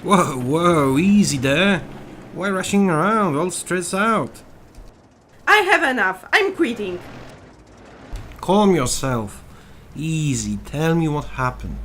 Whoa, whoa, easy there. Why rushing around, all stressed out? I have enough. I'm quitting. Calm yourself. Easy, tell me what happened.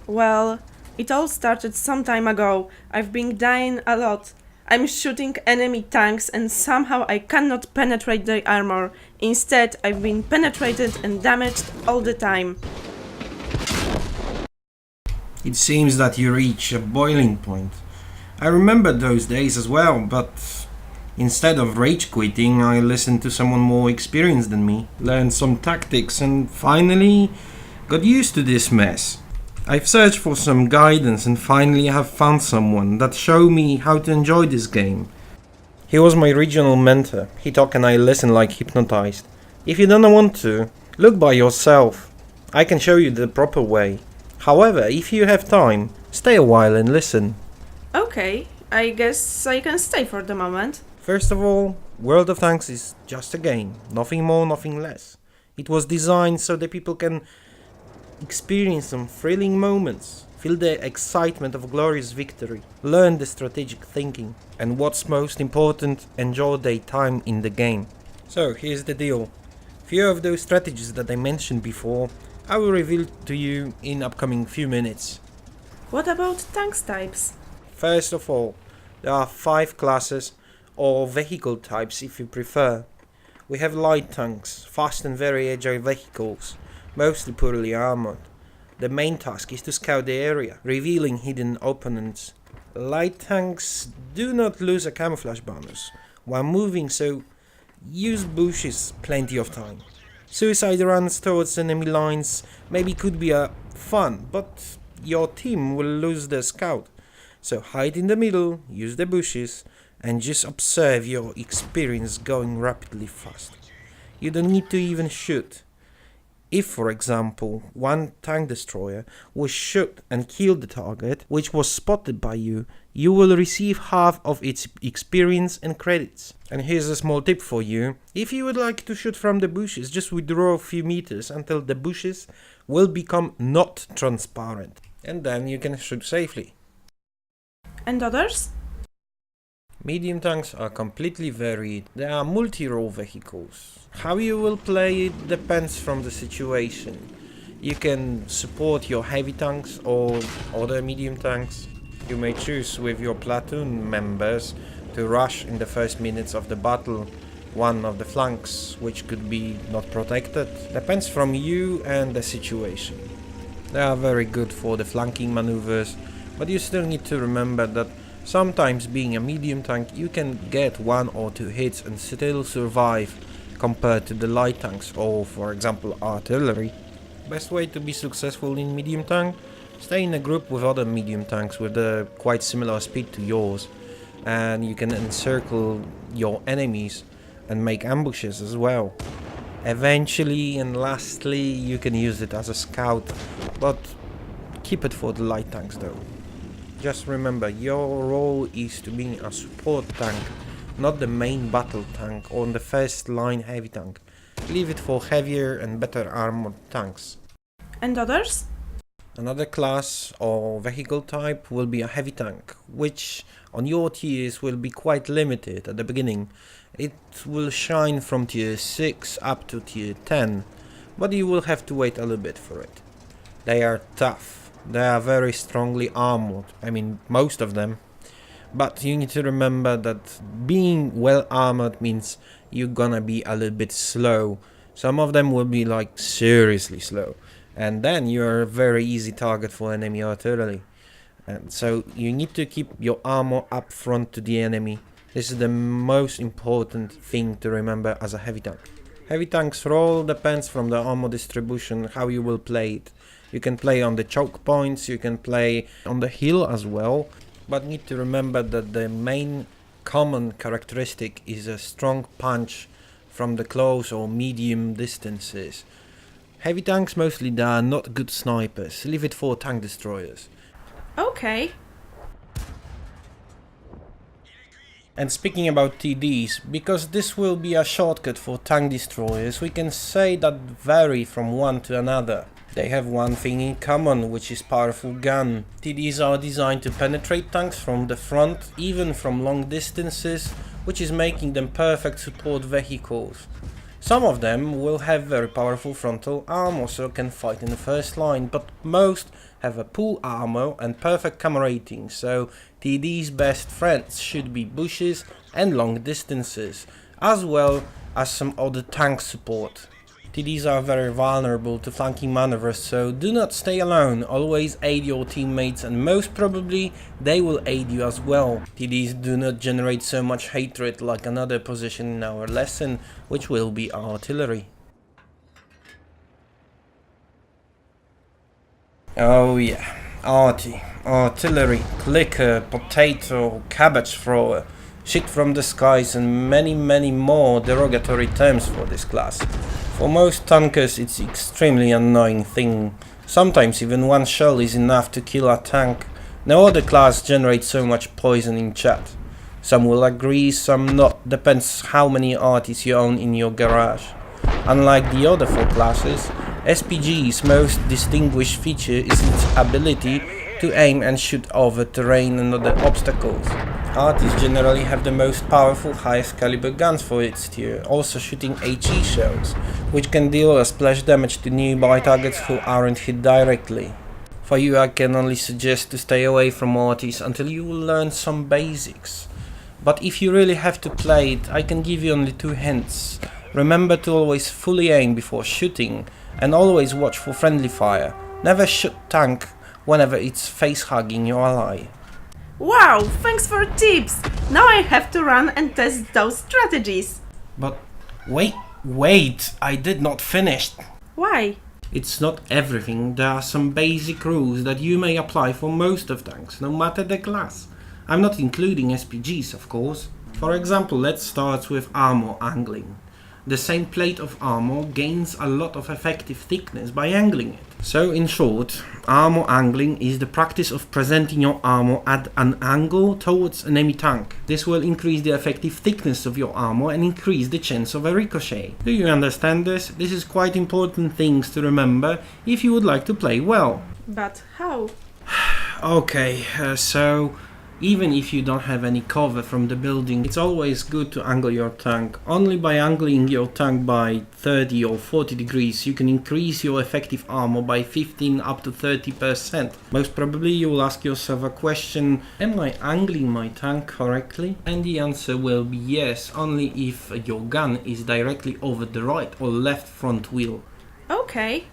Well, it all started some time ago. I've been dying a lot. I'm shooting enemy tanks and somehow I cannot penetrate their armor. Instead, I've been penetrated and damaged all the time. It seems that you reach a boiling point. I remember those days as well, but instead of rage quitting, I listened to someone more experienced than me, learned some tactics, and finally got used to this mess. I've searched for some guidance and finally have found someone that showed me how to enjoy this game. He was my regional mentor. He talked and I listened like hypnotized. If you don't want to, look by yourself. I can show you the proper way. However, if you have time, stay a while and listen. Okay, I guess I can stay for the moment. First of all, World of Tanks is just a game, nothing more, nothing less. It was designed so that people can experience some thrilling moments, feel the excitement of glorious victory, learn the strategic thinking, and what's most important, enjoy their time in the game. So here's the deal. Few of those strategies that I mentioned before, I will reveal to you in upcoming few minutes. What about tanks types? First of all, there are 5 classes or vehicle types if you prefer. We have light tanks, fast and very agile vehicles, mostly poorly armored. The main task is to scout the area, revealing hidden opponents. Light tanks do not lose a camouflage bonus while moving, so use bushes plenty of time. Suicide runs towards enemy lines maybe could be fun, but your team will lose the scout. So hide in the middle, use the bushes, and just observe your experience going rapidly fast. You don't need to even shoot. If, for example, one tank destroyer was shot and killed the target, which was spotted by you, you will receive half of its experience and credits. And here's a small tip for you. If you would like to shoot from the bushes, just withdraw a few meters until the bushes will become not transparent. And then you can shoot safely. And others? Medium tanks are completely varied. They are multi-role vehicles. How you will play it depends from the situation. You can support your heavy tanks or other medium tanks. You may choose with your platoon members to rush in the first minutes of the battle one of the flanks, which could be not protected. Depends from you and the situation. They are very good for the flanking maneuvers, but you still need to remember that sometimes being a medium tank you can get 1 or 2 hits and still survive compared to the light tanks or, for example, artillery. Best way to be successful in medium tank? Stay in a group with other medium tanks with a quite similar speed to yours, and you can encircle your enemies and make ambushes as well. Eventually and lastly you can use it as a scout, but keep it for the light tanks though. Just remember, your role is to be a support tank, not the main battle tank or the first line heavy tank. Leave it for heavier and better armored tanks. And others? Another class or vehicle type will be a heavy tank, which on your tiers will be quite limited at the beginning. It will shine from tier 6 up to tier 10, but you will have to wait a little bit for it. They are tough. They are very strongly armored, I mean most of them, but you need to remember that being well armored means you're gonna be a little bit slow. Some of them will be like seriously slow, and then you're a very easy target for enemy artillery. And so you need to keep your armor up front to the enemy. This is the most important thing to remember as a heavy tank. Heavy tank's role depends from the armor distribution, how you will play it. You can play on the choke points, you can play on the hill as well, but need to remember that the main common characteristic is a strong punch from the close or medium distances. Heavy tanks mostly they are not good snipers, leave it for tank destroyers. Okay. And speaking about TDs, because this will be a shortcut for tank destroyers, we can say that vary from one to another. They have one thing in common, which is powerful gun. TDs are designed to penetrate tanks from the front, even from long distances, which is making them perfect support vehicles. Some of them will have very powerful frontal armor, so can fight in the first line, but most have a pool armor and perfect camera rating, so TD's best friends should be bushes and long distances, as well as some other tank support. TDs are very vulnerable to flanking maneuvers, so do not stay alone, always aid your teammates and most probably they will aid you as well. TDs do not generate so much hatred like another position in our lesson, which will be artillery. Oh yeah, artillery, clicker, potato, cabbage thrower, shit from the skies and many more derogatory terms for this class. For most tankers it's extremely annoying thing. Sometimes even one shell is enough to kill a tank. No other class generates so much poison in chat. Some will agree, some not, depends how many artists you own in your garage. Unlike the other four classes, SPG's most distinguished feature is its ability to aim and shoot over terrain and other obstacles. Artists generally have the most powerful, highest caliber guns for its tier, also shooting HE shells, which can deal a splash damage to nearby targets who aren't hit directly. For you, I can only suggest to stay away from artists until you will learn some basics. But if you really have to play it, I can give you only 2 hints. Remember to always fully aim before shooting, and always watch for friendly fire. Never shoot tank whenever it's face-hugging your ally. Wow, thanks for tips! Now I have to run and test those strategies. But wait, I did not finish. Why? It's not everything, there are some basic rules that you may apply for most of tanks, no matter the class. I'm not including SPGs, of course. For example, let's start with armor angling. The same plate of armor gains a lot of effective thickness by angling it. So in short, armor angling is the practice of presenting your armor at an angle towards an enemy tank. This will increase the effective thickness of your armor and increase the chance of a ricochet. Do you understand this? This is quite important things to remember if you would like to play well. But how? Okay, so even if you don't have any cover from the building, it's always good to angle your tank. Only by angling your tank by 30 or 40 degrees you can increase your effective armor by 15 up to 30%. Most probably you will ask yourself a question, am I angling my tank correctly? And the answer will be yes, only if your gun is directly over the right or left front wheel. Okay.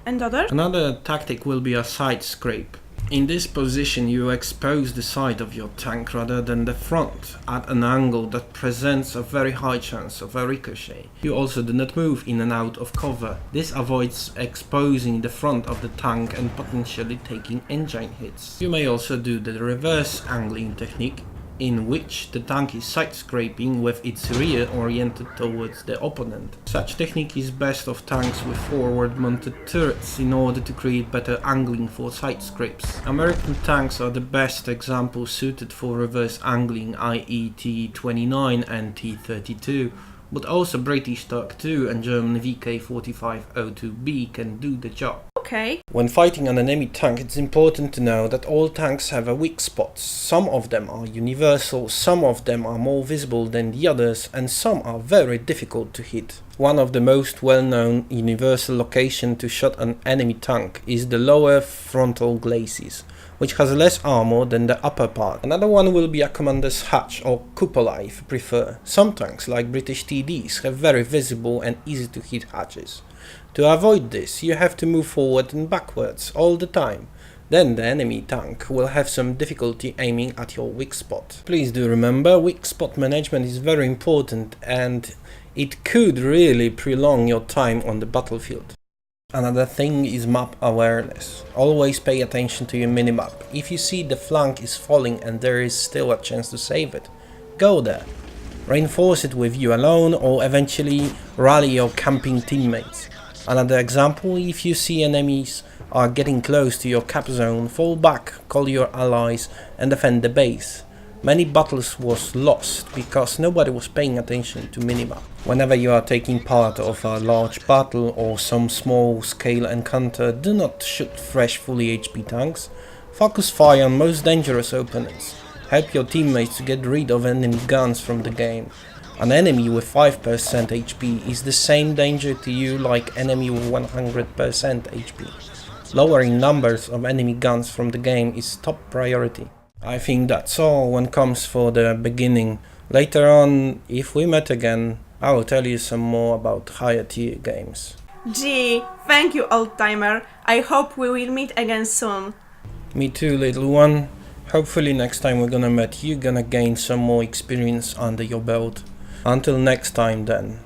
And other? Another tactic will be a side scrape. In this position you expose the side of your tank rather than the front at an angle that presents a very high chance of a ricochet. You also do not move in and out of cover. This avoids exposing the front of the tank and potentially taking engine hits. You may also do the reverse angling technique, in which the tank is side scraping with its rear oriented towards the opponent. Such technique is best of tanks with forward mounted turrets in order to create better angling for side scrapes. American tanks are the best example suited for reverse angling, i.e. T-29 and T-32, but also British Tank 2 and German VK-4502B can do the job. Okay. When fighting an enemy tank, it's important to know that all tanks have a weak spots. Some of them are universal, some of them are more visible than the others, and some are very difficult to hit. One of the most well-known universal locations to shoot an enemy tank is the lower frontal glacis, which has less armor than the upper part. Another one will be a commander's hatch or cupola if you prefer. Some tanks, like British TDs, have very visible and easy to hit hatches. To avoid this, you have to move forward and backwards all the time. Then the enemy tank will have some difficulty aiming at your weak spot. Please do remember, weak spot management is very important and it could really prolong your time on the battlefield. Another thing is map awareness. Always pay attention to your minimap. If you see the flank is falling and there is still a chance to save it, go there. Reinforce it with you alone or eventually rally your camping teammates. Another example, if you see enemies are getting close to your cap zone, fall back, call your allies and defend the base. Many battles was lost because nobody was paying attention to minimap. Whenever you are taking part of a large battle or some small scale encounter, do not shoot fresh fully HP tanks. Focus fire on most dangerous opponents. Help your teammates to get rid of enemy guns from the game. An enemy with 5% HP is the same danger to you like enemy with 100% HP. Lowering numbers of enemy guns from the game is top priority. I think that's all when comes for the beginning. Later on, if we met again, I will tell you some more about higher tier games. Gee, thank you, old timer. I hope we will meet again soon. Me too, little one. Hopefully next time we're gonna meet, you're gonna gain some more experience under your belt. Until next time then.